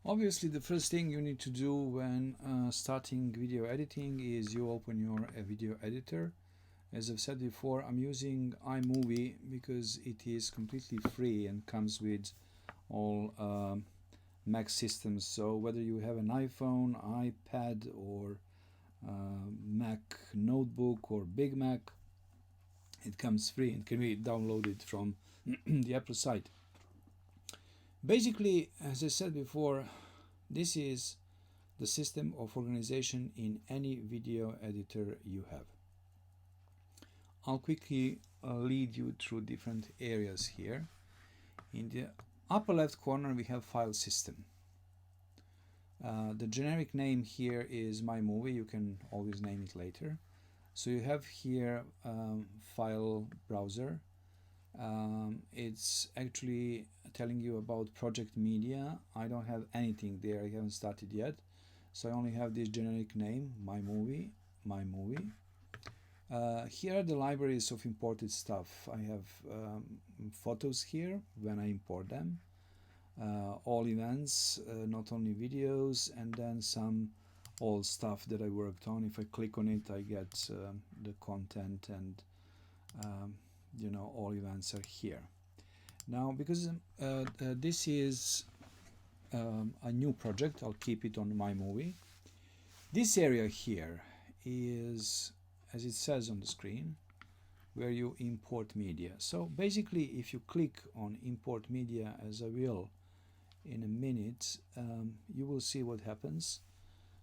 Obviously, the first thing you need to do when starting video editing is you open your video editor. As I've said before, I'm using iMovie because it is completely free and comes with all Mac systems. So whether you have an iPhone, iPad, or Mac notebook or Big Mac, it comes free and can be downloaded from the Apple site. Basically, as I said before, this is the system of organization in any video editor you have. I'll quickly lead you through different areas here. In the upper left corner we have file system. The generic name here is iMovie. You can always name it later. So you have here file browser. It's actually telling you about project media. I don't have anything there. I haven't started yet. So I only have this generic name, iMovie. Here are the libraries of imported stuff. I have photos here when I import them. All events, not only videos, and then some old stuff that I worked on. If I click on it, I get the content, and you know, all events are here. Now, because this is a new project, I'll keep it on iMovie. This area here is, as it says on the screen, where you import media. So basically, if you click on import media, as I will in a minute, you will see what happens.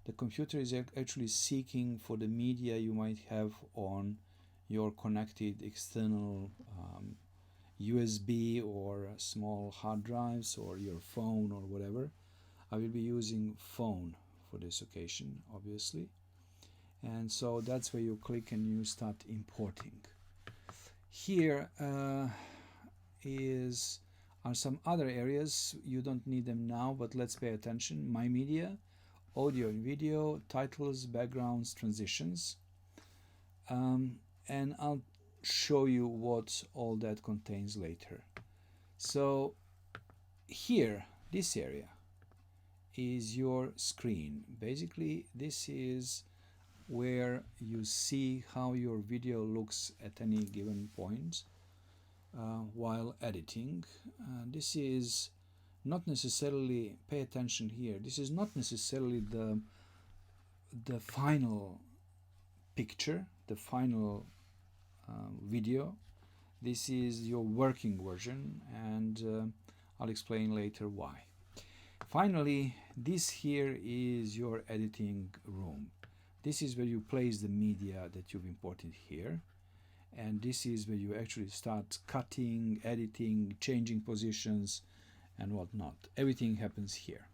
The computer is actually seeking for the media you might have on your connected external USB or small hard drives, or your phone, or whatever. I will be using phone for this occasion, obviously. And so that's where you click and you start importing. Here are some other areas. You don't need them now, but let's pay attention. My media, audio and video, titles, backgrounds, transitions. And I'll show you what all that contains later. So here, this area is your screen. Basically, this is where you see how your video looks at any given point while editing. This is not necessarily, pay attention here, this is not necessarily the final picture, the final video. This is your working version, and I'll explain later why. Finally, this here is your editing room. This is where you place the media that you've imported here, and this is where you actually start cutting, editing, changing positions and whatnot. Everything happens here.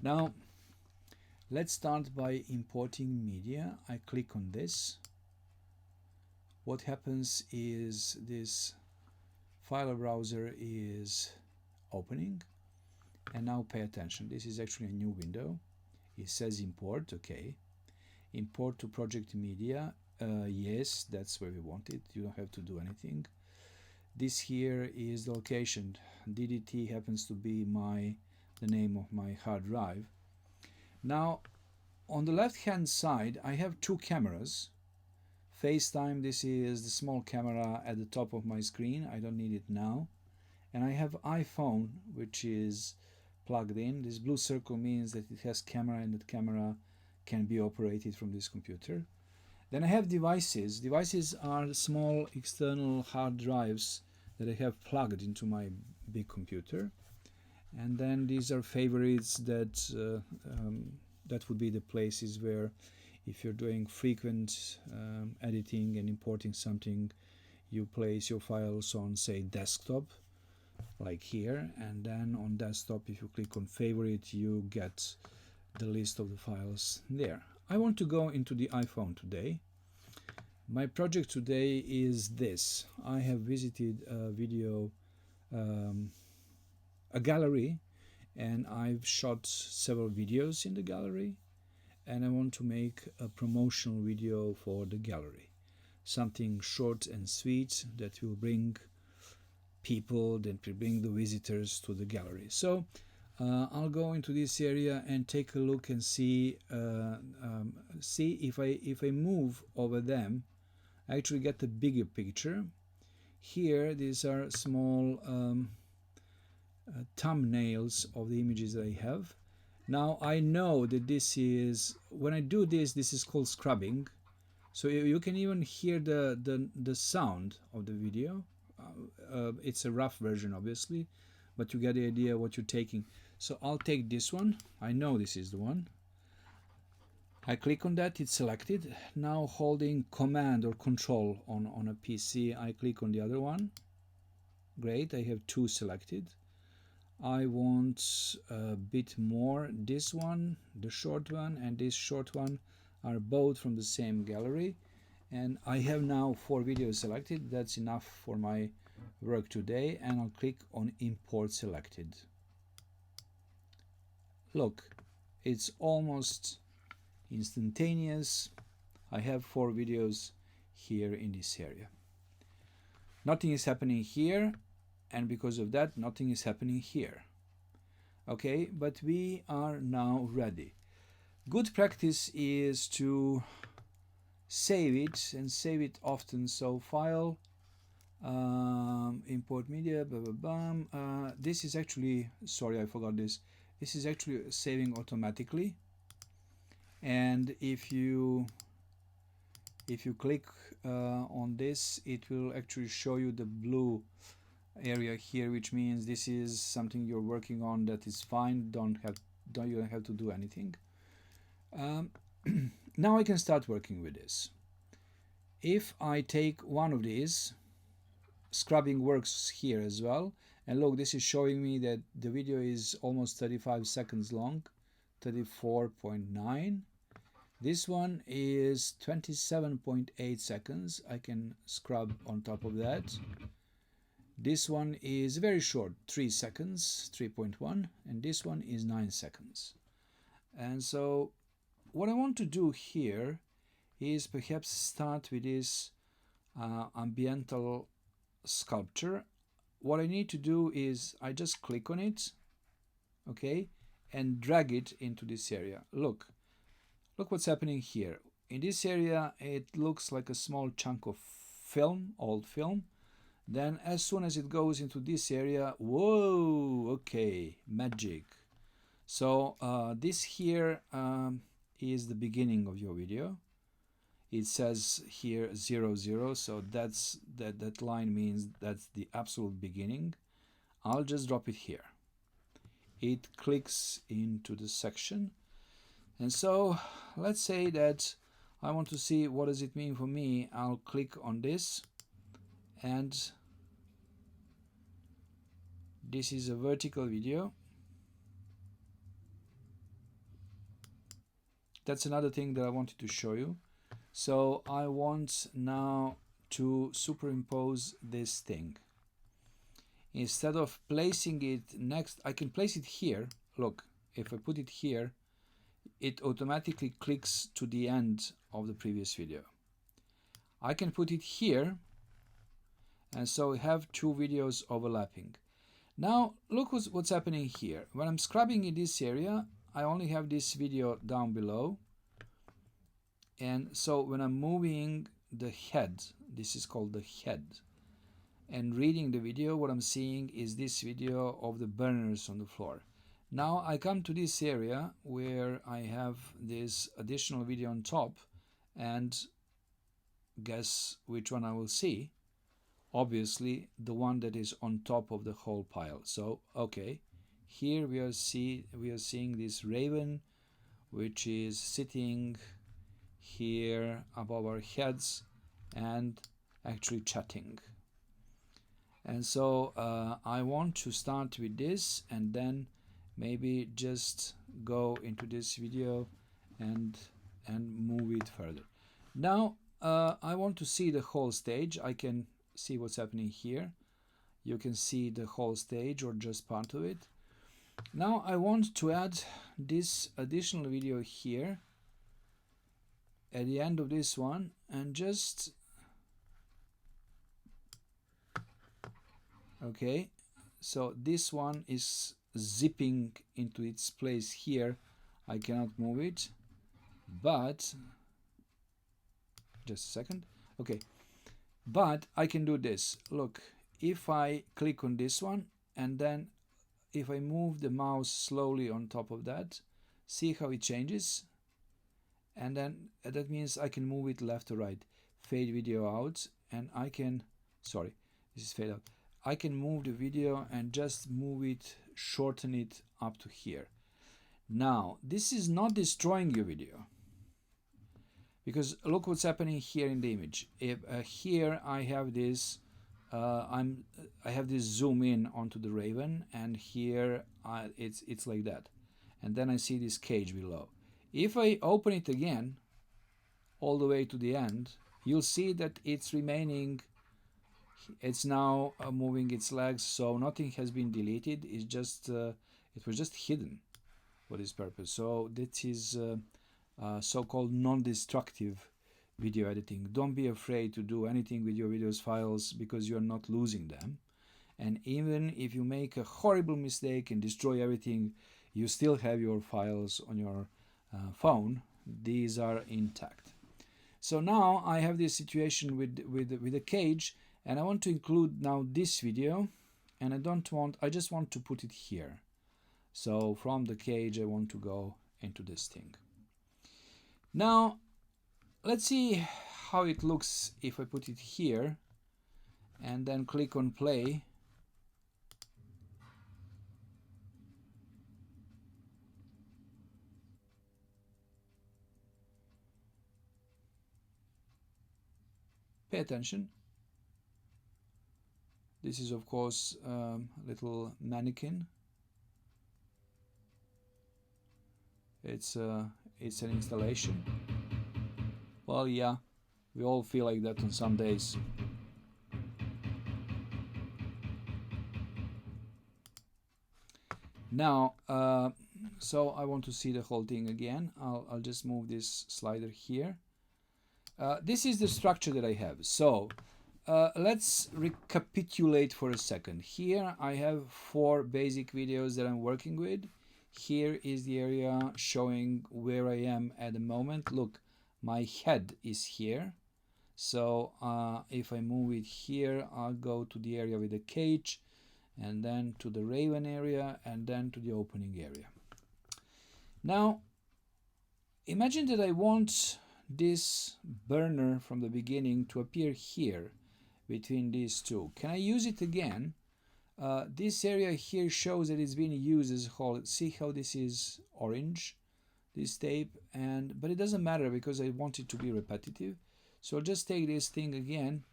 Now let's start by importing media. I click on this. What happens is this file browser is opening, and now pay attention. This is actually a new window. It says import. Okay, import to project media. Yes, that's where we want it. You don't have to do anything. This here is the location. DDT happens to be the name of my hard drive. Now on the left hand side I have two cameras. FaceTime, this is the small camera at the top of my screen. I don't need it now. And I have iPhone, which is plugged in. This blue circle means that it has camera, and that camera can be operated from this computer. Then I have devices. Devices are small external hard drives that I have plugged into my big computer. And then these are favorites that that would be the places where, if you're doing frequent editing and importing something, you place your files on, say, desktop, like here, and then on desktop, if you click on favorite, you get the list of the files there. I want to go into the iPhone today. My project today is this. I have visited a gallery, and I've shot several videos in the gallery, and I want to make a promotional video for the gallery. Something short and sweet that will bring people, that will bring the visitors to the gallery. So I'll go into this area and take a look and see if I move over them, I actually get a bigger picture. Here, these are small thumbnails of the images that I have. Now I know that this is, when I do this, this is called scrubbing. So you can even hear the sound of the video. It's a rough version, obviously, but you get the idea what you're taking. So I'll take this one. I know this is the one. I click on that, it's selected. Now holding Command or Control on a PC, I click on the other one. Great, I have two selected. I want a bit more. This one, the short one, and this short one are both from the same gallery. And I have now 4 videos selected. That's enough for my work today. And I'll click on Import Selected. Look, it's almost instantaneous. I have 4 videos here in this area. Nothing is happening here, and because of that, nothing is happening here. Okay, but we are now ready. Good practice is to save it, and save it often. So File, Import Media, blah, blah, blah. This is actually, sorry, I forgot this. This is actually saving automatically. And if you click on this, it will actually show you the blue area here, which means this is something you're working on. That is fine. You don't have to do anything. Now I can start working with this. If I take one of these, scrubbing works here as well. And look, this is showing me that the video is almost 35 seconds long, 34.9. This one is 27.8 seconds. I can scrub on top of that. This one is very short, 3 seconds, 3.1, and this one is 9 seconds. And so what I want to do here is perhaps start with this ambiental sculpture. What I need to do is I just click on it, okay, and drag it into this area. Look what's happening here. In this area, it looks like a small chunk of film, old film. Then as soon as it goes into this area, whoa, okay, magic. So this here is the beginning of your video. It says here 00, so that line means that's the absolute beginning. I'll just drop it here. It clicks into the section. And so let's say that I want to see what does it mean for me. I'll click on this, and this is a vertical video. That's another thing that I wanted to show you. So I want now to superimpose this thing. Instead of placing it next, I can place it here. Look, if I put it here, it automatically clicks to the end of the previous video. I can put it here, and so we have 2 videos overlapping. Now look what's happening here. When I'm scrubbing in this area, I only have this video down below. And so when I'm moving the head, this is called the head, and reading the video, what I'm seeing is this video of the burners on the floor. Now I come to this area where I have this additional video on top, and guess which one I will see? Obviously the one that is on top of the whole pile. So okay, here we are seeing this raven, which is sitting here above our heads and actually chatting. And so I want to start with this, and then maybe just go into this video and move it further. Now I want to see the whole stage. I can see what's happening here. You can see the whole stage or just part of it. Now I want to add this additional video here at the end of this one, and just okay, so this one is zipping into its place here, I cannot move it, but just a second. Okay, but I can do this. Look, if I click on this one and then if I move the mouse slowly on top of that, see how it changes? And then that means I can move it left to right. Fade video out, and I can, sorry, this is fade out. I can move the video and just move it, shorten it up to here. Now, this is not destroying your video, because look what's happening here in the image. If here I have this, I have this zoom in onto the raven, and here it's like that, and then I see this cage below. If I open it again all the way to the end, you'll see that it's remaining. It's now moving its legs, so nothing has been deleted. It's just it was just hidden for this purpose. So that is so-called non-destructive video editing. Don't be afraid to do anything with your videos files, because you're not losing them. And even if you make a horrible mistake and destroy everything, you still have your files on your phone. These are intact. So now I have this situation with a cage, and I want to include now this video, and I just want to put it here. So from the cage I want to go into this thing. Now let's see how it looks if I put it here and then click on play. Pay attention. This is of course a little mannequin. It's an installation. Well, yeah, we all feel like that on some days. Now, so I want to see the whole thing again. I'll just move this slider here. This is the structure that I have. So let's recapitulate for a second. Here I have 4 basic videos that I'm working with. Here is the area showing where I am at the moment. Look, my head is here. So if I move it here, I'll go to the area with the cage, and then to the raven area, and then to the opening area. Now, imagine that I want this burner from the beginning to appear here between these two. Can I use it again? This area here shows that it's been used as a whole. See how this is orange, this tape, but it doesn't matter because I want it to be repetitive. So I'll just take this thing again,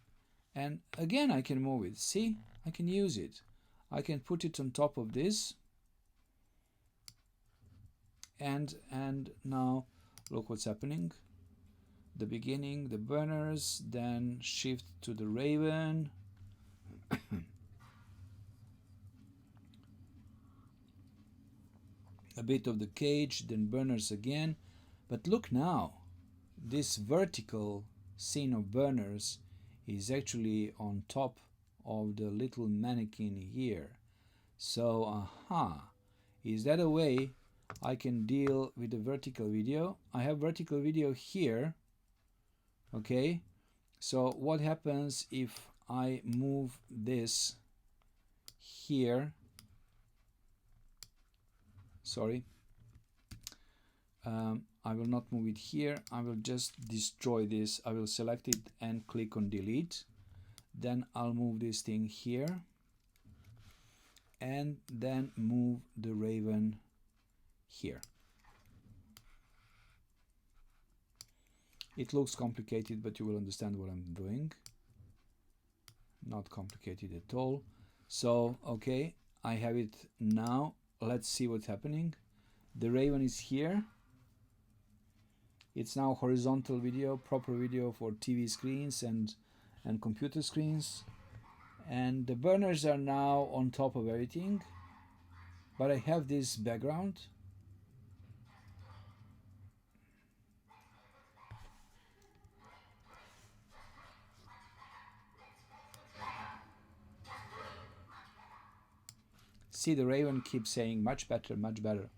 and again I can move it. See, I can use it. I can put it on top of this, and now look what's happening. The beginning, the burners, then shift to the raven. A bit of the cage, then burners again. But look now, this vertical scene of burners is actually on top of the little mannequin here. So, is that a way I can deal with the vertical video? I have vertical video here. Okay, so what happens if I move this here? Sorry, I will not move it here. I will just destroy this. I will select it and click on delete. Then I'll move this thing here, and then move the raven here. It looks complicated, but you will understand what I'm doing. Not complicated at all. So, okay, I have it now. Let's see what's happening. The raven is here. It's now horizontal video, proper video for TV screens and computer screens. And the burners are now on top of everything. But I have this background. See, the Raven keeps saying much better, much better.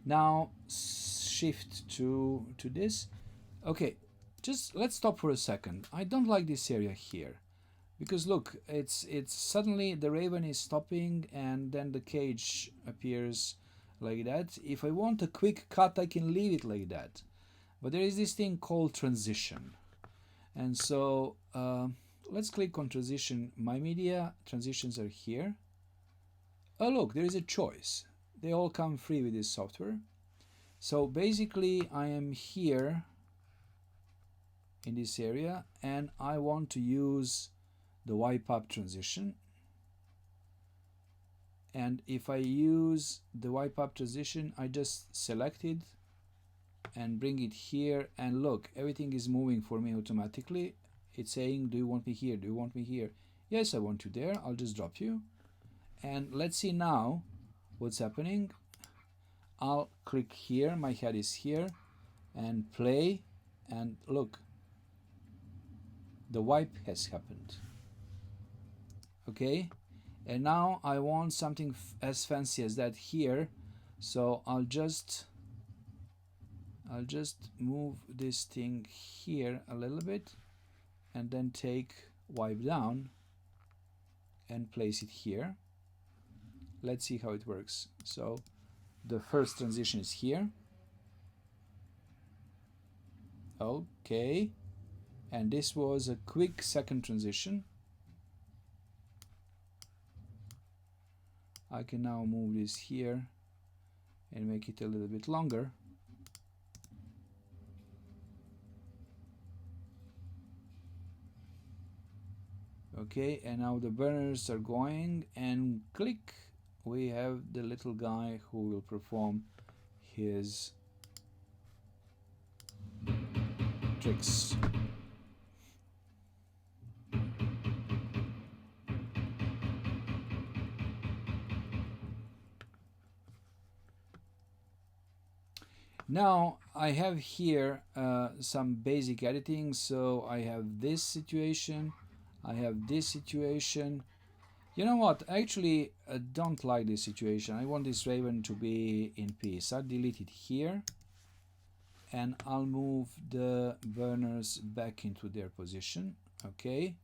Now shift to this. Okay, just let's stop for a second. I don't like this area here, because look, it's suddenly the Raven is stopping and then the cage appears like that. If I want a quick cut, I can leave it like that, but there is this thing called transition. And so let's click on transition. My media transitions are here. Oh look, there is a choice. They all come free with this software. So basically I am here in this area and I want to use the wipe up transition. And if I use the wipe up transition, I just select it and bring it here, and look, everything is moving for me automatically. It's saying, do you want me here? Do you want me here? Yes, I want you there. I'll just drop you. And let's see now what's happening. I'll click here, my head is here, and play, and look, the wipe has happened. Okay, and now I want something as fancy as that here, so I'll just move this thing here a little bit and then take wipe down and place it here. Let's see how it works. So the first transition is here. Okay, and this was a quick second transition. I can now move this here and make it a little bit longer. Okay, and now the burners are going, and click, we have the little guy who will perform his tricks. Now I have here some basic editing. So I have this situation, I have this situation. You know what, actually I don't like this situation. I want this Raven to be in peace. I'll delete it here and I'll move the burners back into their position. Okay,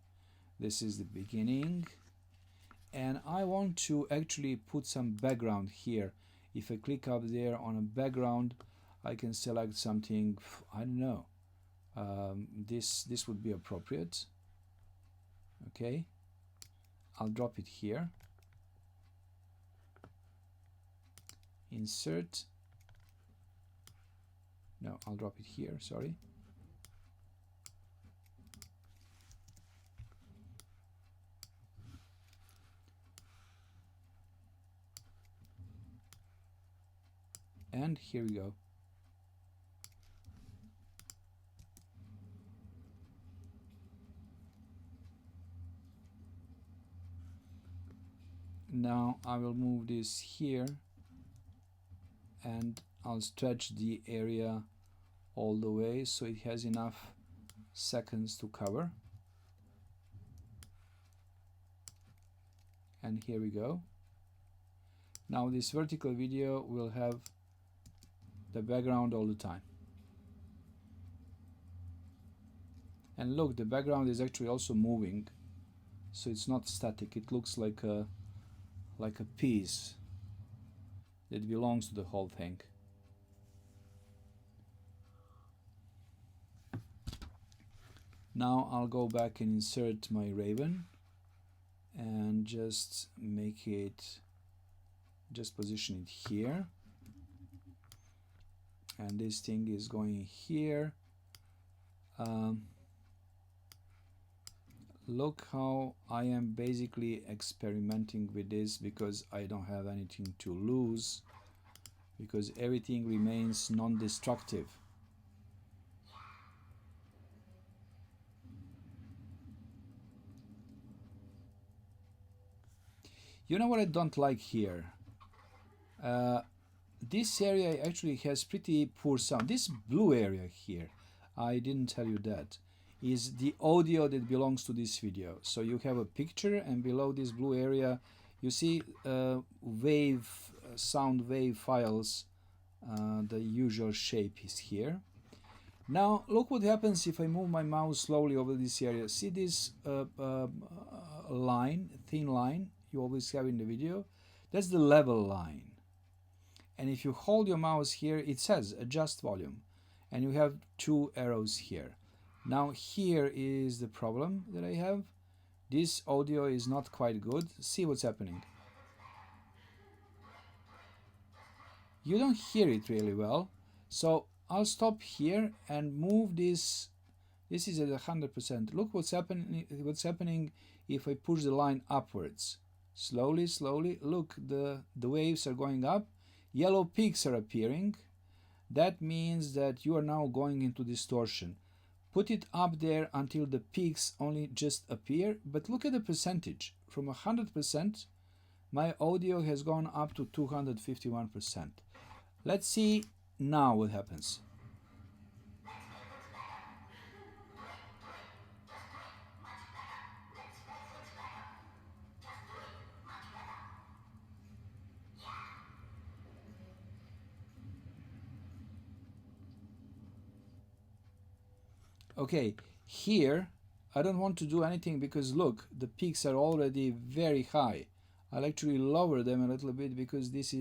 this is the beginning, and I want to actually put some background here. If I click up there on a background, I can select something, I don't know, this would be appropriate. Okay, I'll drop it here, insert, no, I'll drop it here, sorry. And here we go. Now I will move this here and I'll stretch the area all the way so it has enough seconds to cover. And here we go. Now this vertical video will have the background all the time. And look, the background is actually also moving, so it's not static. It looks like a piece that belongs to the whole thing. Now I'll go back and insert my Raven and just make it, just position it here, and this thing is going here. Look how I am basically experimenting with this, because I don't have anything to lose, because everything remains non-destructive. You know what I don't like here? This area actually has pretty poor sound. This blue area here, I didn't tell you that. is the audio that belongs to this video. So you have a picture, and below this blue area you see sound wave files. The usual shape is here. Now look what happens if I move my mouse slowly over this area. See this line, thin line you always have in the video? That's the level line. And if you hold your mouse here, it says adjust volume, and you have two arrows here. Now here is the problem that I have. This audio is not quite good. See what's happening. You don't hear it really well, so I'll stop here and move this. This is at 100%. Look what's happening if I push the line upwards. Slowly, slowly. Look, the waves are going up. Yellow peaks are appearing. That means that you are now going into distortion. Put it up there until the peaks only just appear, but look at the percentage. From 100%, my audio has gone up to 251%. Let's see now what happens. Okay, here I don't want to do anything because look, the peaks are already very high. I'll actually lower them a little bit because this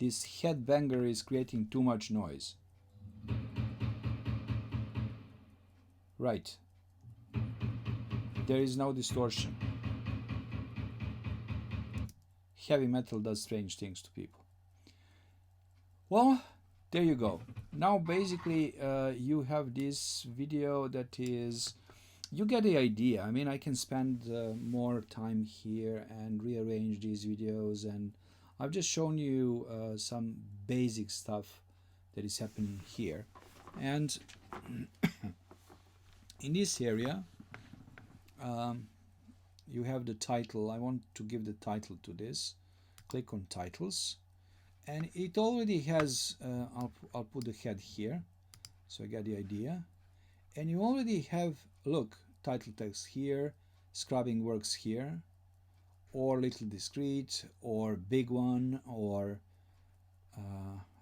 headbanger is creating too much noise. Right. There is no distortion. Heavy metal does strange things to people. Well, there you go. Now basically you have this video that is, you get the idea. I mean, I can spend more time here and rearrange these videos, and I've just shown you some basic stuff that is happening here. And in this area you have the title. I want to give the title to this. Click on titles, and it already has I'll put the head here, so I get the idea. And you already have, look, title text here, scrubbing works here, or little discrete, or big one, or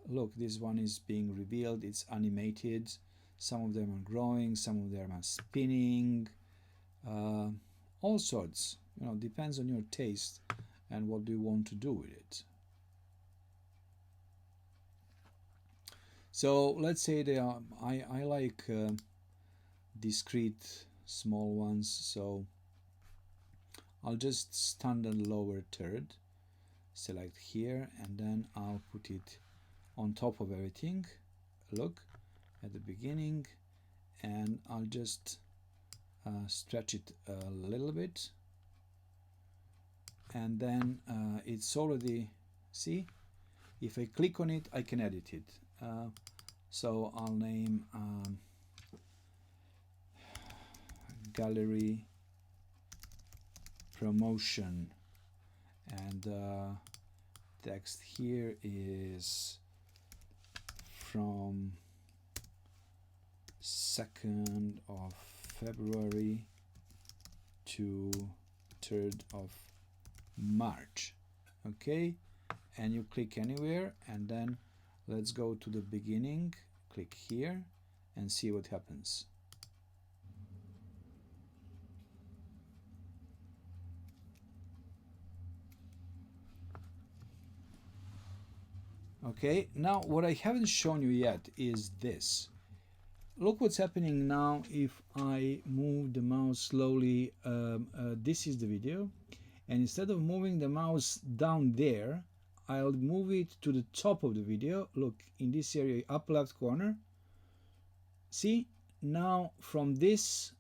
look, this one is being revealed, it's animated, some of them are growing, some of them are spinning, all sorts, you know, depends on your taste and what do you want to do with it. So let's say they are, I like discrete small ones, so I'll just standard lower third, select here, and then I'll put it on top of everything. Look at the beginning, and I'll just stretch it a little bit, and then it's already, see, if I click on it I can edit it. So I'll name gallery promotion, and text here is from 2nd of February to 3rd of March. Okay, and you click anywhere, and then let's go to the beginning, click here and see what happens. Okay, now what I haven't shown you yet is this. Look what's happening now if I move the mouse slowly. This is the video, and instead of moving the mouse down there, I'll move it to the top of the video. Look, in this area, up left corner. See, now from this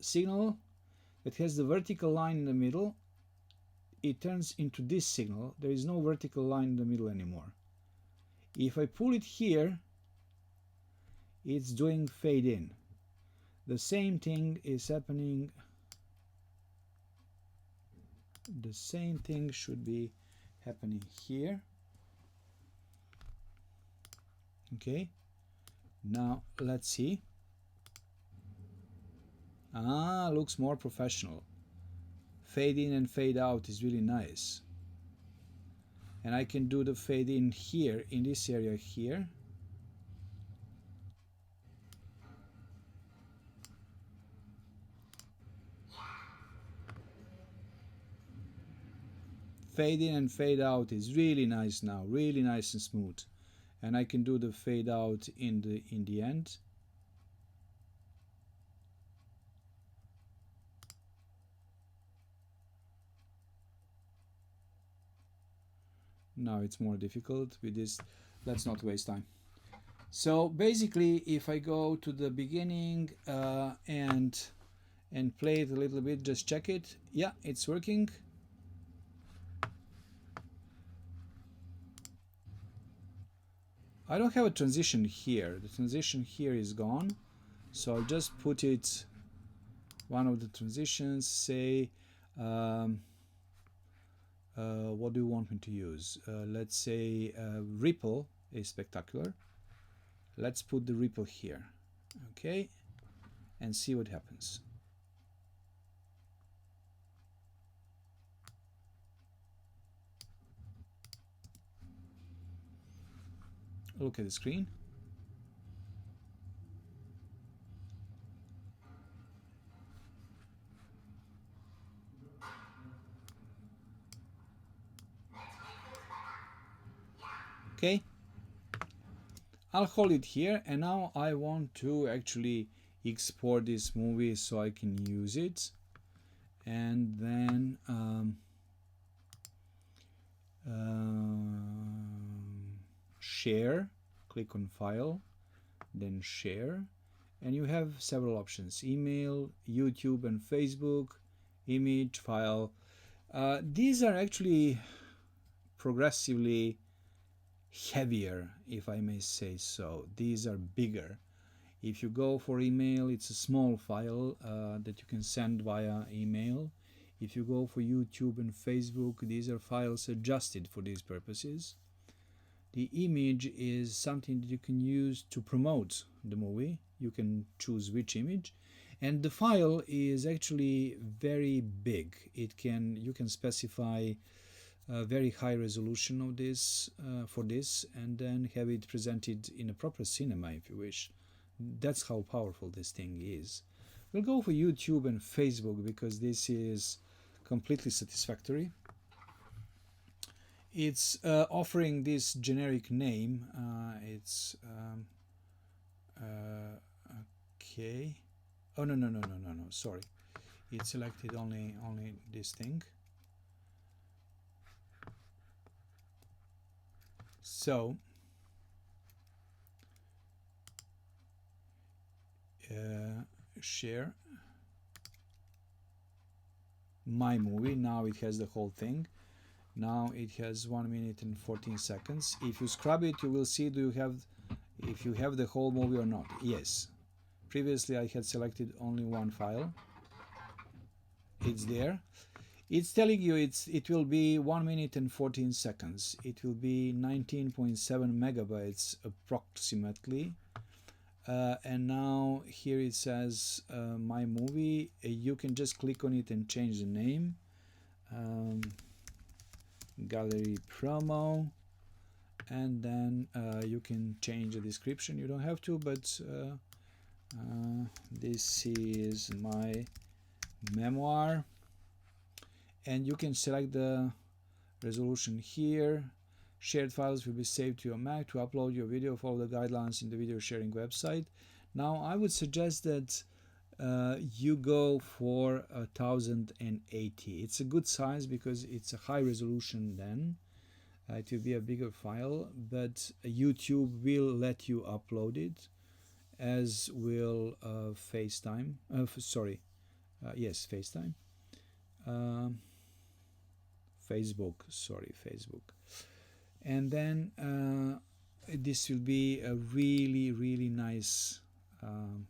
signal that has the vertical line in the middle, it turns into this signal. There is no vertical line in the middle anymore. If I pull it here, it's doing fade in. The same thing is happening. The same thing should be happening here. Okay, now let's see. Ah, looks more professional. Fade in and fade out is really nice. And I can do the fade in here, in this area here. Fade in and fade out is really nice now, really nice and smooth. And I can do the fade out in the end. Now it's more difficult with this. Let's not waste time. So basically, if I go to the beginning and play it a little bit, just check it. Yeah, it's working. I don't have a transition here. The transition here is gone. So I'll just put it, one of the transitions, say, what do you want me to use? Let's say ripple is spectacular. Let's put the ripple here. Okay, and see what happens. Look at the screen. Okay, I'll hold it here, and now I want to actually export this movie so I can use it. And then share, click on file, then share, and you have several options: email, YouTube and Facebook, image, file. These are actually progressively heavier, if I may say so. These are bigger. If you go for email, it's a small file that you can send via email. If you go for YouTube and Facebook, these are files adjusted for these purposes. The image is something that you can use to promote the movie. You can choose which image. And the file is actually very big. You can specify a very high resolution of this for this, and then have it presented in a proper cinema if you wish. That's how powerful this thing is. We'll go for YouTube and Facebook because this is completely satisfactory. It's offering this generic name. It's okay. Oh no, sorry. It selected only this thing. So share my movie. Now it has the whole thing. Now it has 1 minute and 14 seconds. If you scrub it, you will see if you have the whole movie or not. Yes. Previously I had selected only one file. It's there. It's telling you it will be 1 minute and 14 seconds. It will be 19.7 megabytes approximately. And now here it says my movie. You can just click on it and change the name. Gallery promo, and then you can change the description. You don't have to, but this is my memoir, and you can select the resolution here. Shared files will be saved to your Mac. To upload your video, follow the guidelines in the video sharing website. Now I would suggest that you go for 1080. It's a good size because it's a high resolution. Then it will be a bigger file, but YouTube will let you upload it, as will FaceTime. Yes, FaceTime. Facebook. And then this will be a really nice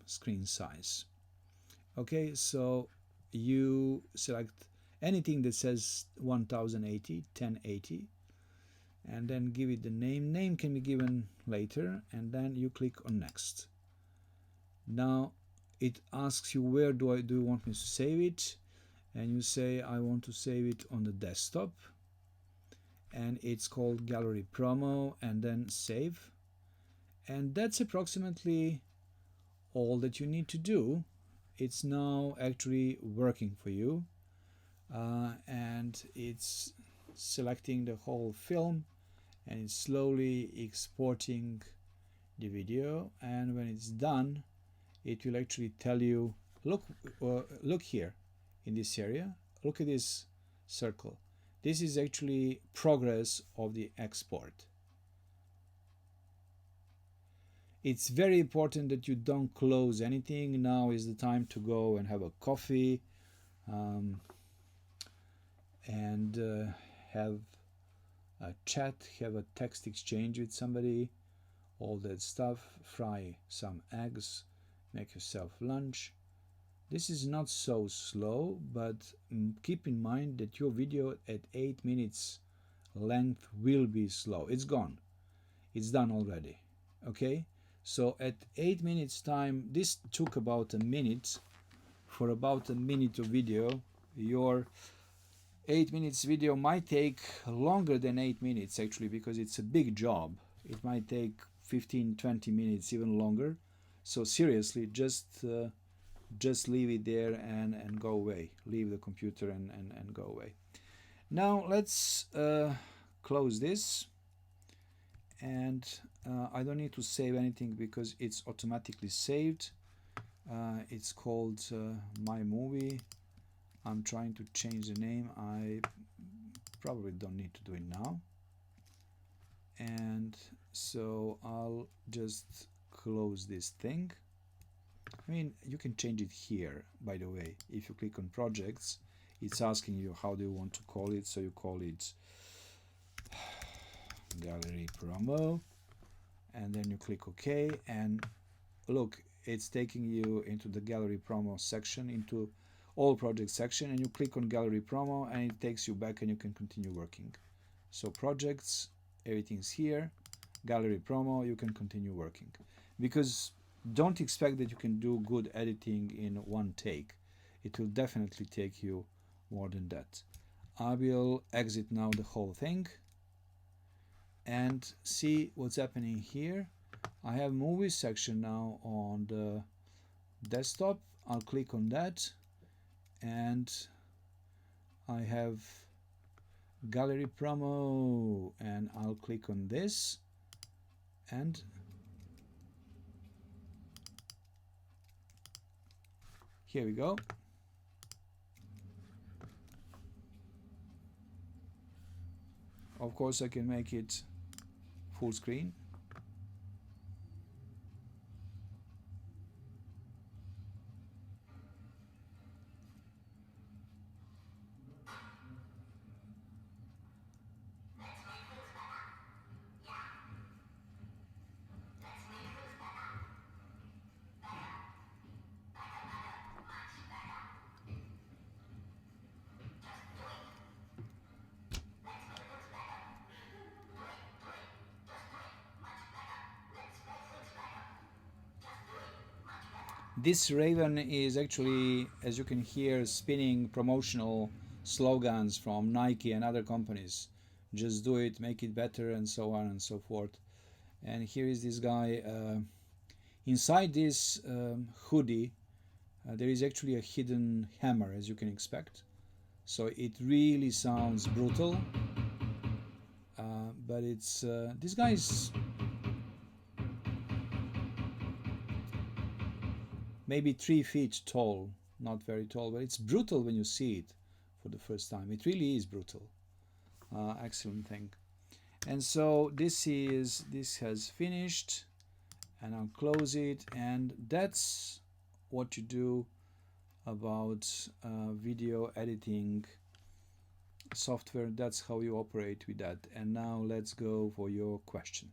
screen size. Okay, so you select anything that says 1080, and then give it the name. Name can be given later, and then you click on next. Now it asks you where do you want me to save it, and you say I want to save it on the desktop, and it's called Gallery Promo, and then save. And that's approximately all that you need to do. It's now actually working for you, and it's selecting the whole film, and it's slowly exporting the video, and when it's done it will actually tell you, look here in this area, look at this circle. This is actually progress of the export. It's very important that you don't close anything. Now is the time to go and have a coffee, and have a chat, have a text exchange with somebody, all that stuff, fry some eggs, make yourself lunch. This is not so slow, but keep in mind that your video at 8 minutes length will be slow. It's gone. It's done already. Okay? So at 8 minutes time, this took about a minute. For about a minute of video, your 8 minutes video might take longer than 8 minutes actually, because it's a big job. It might take 15-20 minutes, even longer. So seriously, just leave it there and go away. Leave the computer and go away. Now let's close this, and I don't need to save anything because it's automatically saved. It's called iMovie. I'm trying to change the name. I probably don't need to do it now. And so I'll just close this thing. I mean, you can change it here, by the way. If you click on projects, it's asking you how do you want to call it. So you call it Gallery Promo, and then you click OK, and look, it's taking you into the Gallery Promo section, into all projects section, and you click on Gallery Promo and it takes you back and you can continue working. So projects, everything's here, Gallery Promo, you can continue working. Because don't expect that you can do good editing in one take. It will definitely take you more than that. I will exit now the whole thing and see what's happening here. I have movie section now on the desktop. I'll click on that, and I have Gallery Promo, and I'll click on this, and here we go. Of course I can make it full screen. This raven is actually, as you can hear, spinning promotional slogans from Nike and other companies. Just do it, make it better, and so on and so forth. And here is this guy. Inside this hoodie, there is actually a hidden hammer, as you can expect. So it really sounds brutal. But it's this guy is maybe 3 feet tall, not very tall, but it's brutal when you see it for the first time. It really is brutal. Excellent thing. And so this has finished, and I'll close it, and that's what you do about video editing software. That's how you operate with that. And now let's go for your questions.